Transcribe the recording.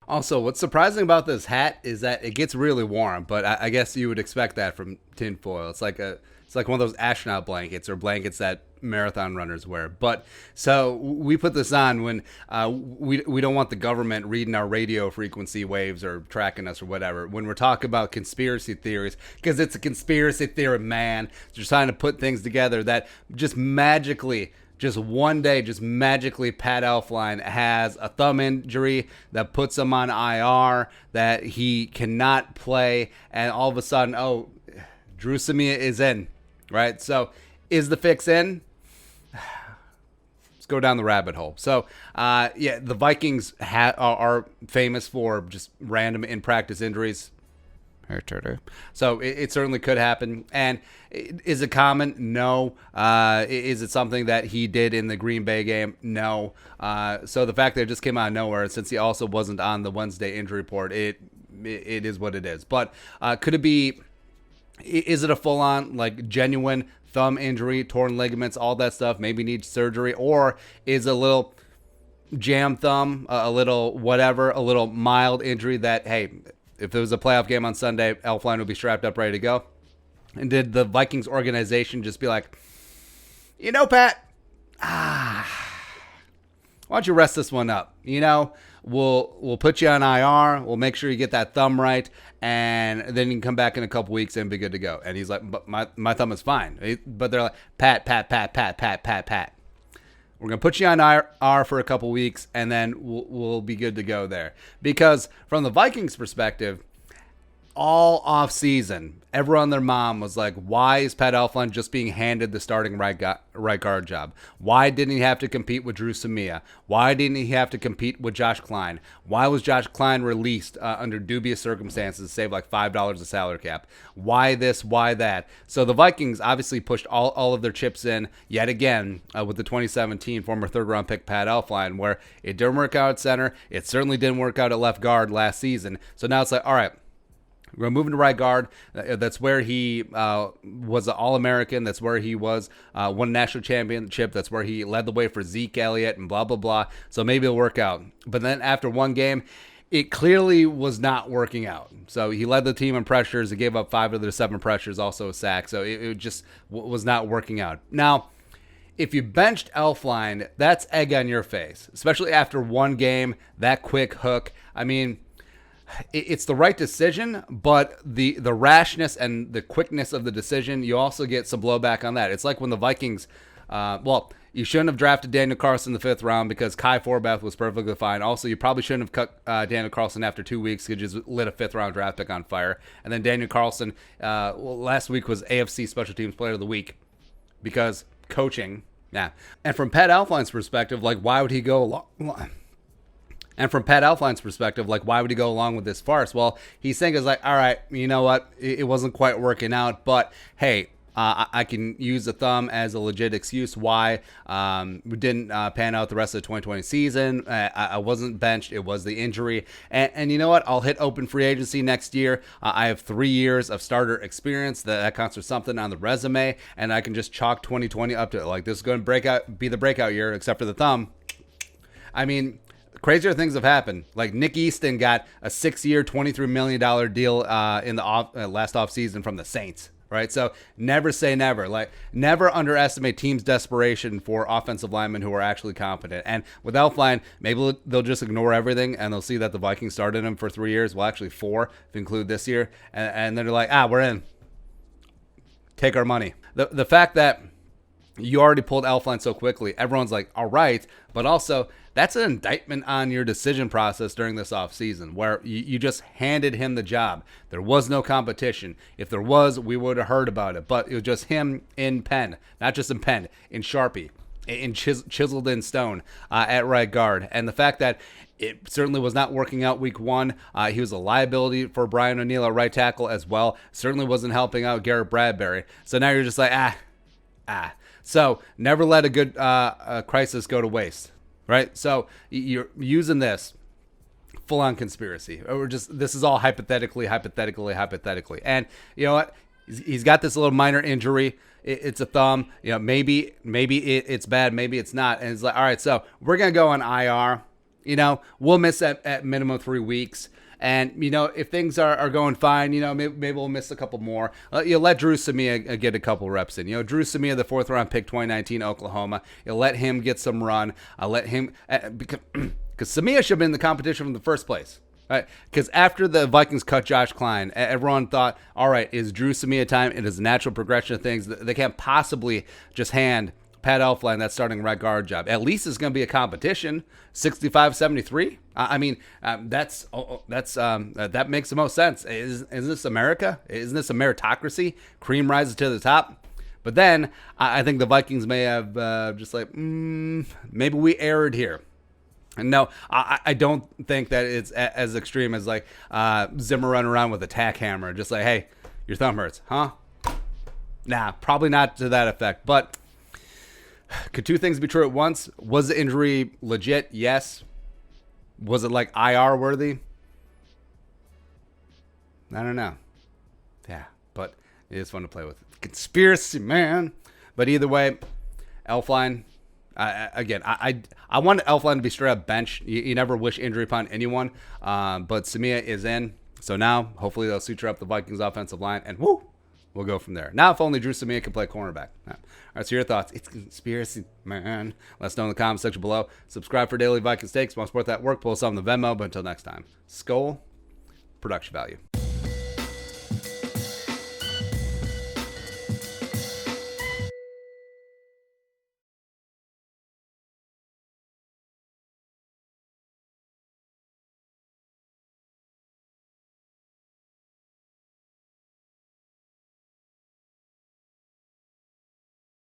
Also, what's surprising about this hat is that it gets really warm, but I guess you would expect that from tinfoil. It's like one of those astronaut blankets or blankets that marathon runners wear. But so we put this on when we don't want the government reading our radio frequency waves or tracking us or whatever. When we're talking about conspiracy theories, because it's a conspiracy theory, man. They're trying to put things together that just magically, just one day, just magically, Pat Elflein has a thumb injury that puts him on IR, that he cannot play, and all of a sudden, oh, Drew Samia is in, right? So is the fix in? Let's go down the rabbit hole. So, yeah, the Vikings are famous for just random in-practice injuries. So it certainly could happen. And is it common? No. Is it something that he did in the Green Bay game? No. So the fact that it just came out of nowhere, since he also wasn't on the Wednesday injury report, it is what it is. But could it be? Is it a full-on, like, genuine thumb injury, torn ligaments, all that stuff? Maybe needs surgery, or is a little jam thumb, a little whatever, a little mild injury that, hey, if there was a playoff game on Sunday, Elflein would be strapped up, ready to go? And did the Vikings organization just be like, you know, Pat, why don't you rest this one up? You know, we'll put you on IR. We'll make sure you get that thumb right, and then you can come back in a couple weeks and be good to go. And he's like, but my thumb is fine. But they're like, Pat. We're going to put you on IR for a couple weeks, and then we'll be good to go there. Because from the Vikings' perspective, all offseason, everyone and their mom was like, why is Pat Elflein just being handed the starting right guard job? Why didn't he have to compete with Drew Samia? Why didn't he have to compete with Josh Klein? Why was Josh Klein released under dubious circumstances to save like $5 a salary cap? Why this? Why that? So the Vikings obviously pushed all of their chips in yet again with the 2017 former third-round pick Pat Elflein, where it didn't work out at center. It certainly didn't work out at left guard last season. So now it's like, all right, we're going to move into right guard. That's where he was an All-American. That's where he won a national championship. That's where he led the way for Zeke Elliott and blah, blah, blah. So maybe it'll work out. But then after one game, it clearly was not working out. So he led the team in pressures. He gave up 5 of their 7 pressures, also a sack. So it just was not working out. Now, if you benched Elflein, that's egg on your face, especially after one game, that quick hook. I mean, it's the right decision, but the rashness and the quickness of the decision, you also get some blowback on that. It's like when the Vikings, you shouldn't have drafted Daniel Carlson in the 5th round because Kai Forbath was perfectly fine. Also, you probably shouldn't have cut Daniel Carlson after 2 weeks because you just lit a 5th round draft pick on fire. And then Daniel Carlson, last week was AFC Special Teams Player of the Week because coaching. Yeah. And from Pat Elflein's perspective, like, why would he go along? And from Pat Elflein's perspective, like, why would he go along with this farce? Well, he's saying is like, all right, you know what? It wasn't quite working out, but hey, I can use the thumb as a legit excuse why we didn't pan out the rest of the 2020 season. I wasn't benched. It was the injury. And you know what? I'll hit open free agency next year. I have 3 years of starter experience. That counts for something on the resume. And I can just chalk 2020 up to it. Like, this is going to be the breakout year, except for the thumb. I mean, crazier things have happened. Like, Nick Easton got a 6-year, $23 million deal in the last offseason from the Saints, right? So never say never. Like, never underestimate teams' desperation for offensive linemen who are actually competent. And with Elflein, maybe they'll just ignore everything and they'll see that the Vikings started him for 3 years. Well, actually 4 if you include this year. And then they're like, we're in. Take our money. The fact that you already pulled Elflein so quickly, everyone's like, all right, but also that's an indictment on your decision process during this offseason where you just handed him the job. There was no competition. If there was, we would have heard about it, but it was just him in pen, not just in pen, in Sharpie, in chiseled in stone at right guard. And the fact that it certainly was not working out week 1. He was a liability for Brian O'Neill at right tackle as well. Certainly wasn't helping out Garrett Bradbury. So now you're just like, So never let a good crisis go to waste, right? So you're using this full-on conspiracy. Or this is all hypothetically. And you know what? He's got this little minor injury. It's a thumb. You know, maybe it's bad, maybe it's not. And it's like, all right, so we're going to go on IR. we'll miss at minimum 3 weeks. And, if things are going fine, maybe we'll miss a couple more. Let Drew Samia get a couple reps in. Drew Samia, the 4th-round pick, 2019, Oklahoma. You'll let him get some run. I'll let him because Samia should have been in the competition from the first place. Right? Because after the Vikings cut Josh Klein, everyone thought, all right, is Drew Samia time? It is a natural progression of things. They can't possibly just hand Pat Elflein that starting right guard job. At least it's going to be a competition. 65-73. That makes the most sense. Is this America? Isn't this a meritocracy? Cream rises to the top. But then I think the Vikings may have maybe we erred here. And no, I don't think that it's as extreme as Zimmer running around with a tack hammer, just like, hey, your thumb hurts, huh? Nah, probably not to that effect. But could two things be true at once? Was the injury legit? Yes. Was it IR worthy? I don't know. Yeah, but it is fun to play with. Conspiracy, man. But either way, Elflein. I want Elflein to be straight up bench. You never wish injury upon anyone. But Samia is in. So now, hopefully, they'll suture up the Vikings offensive line. And woo, we'll go from there. Now, if only Drew Samia can play cornerback. All right, so your thoughts. It's conspiracy, man. Let us know in the comment section below. Subscribe for daily Vikings takes. Want to support that work? Pull us on the Venmo. But until next time, Skol, production value.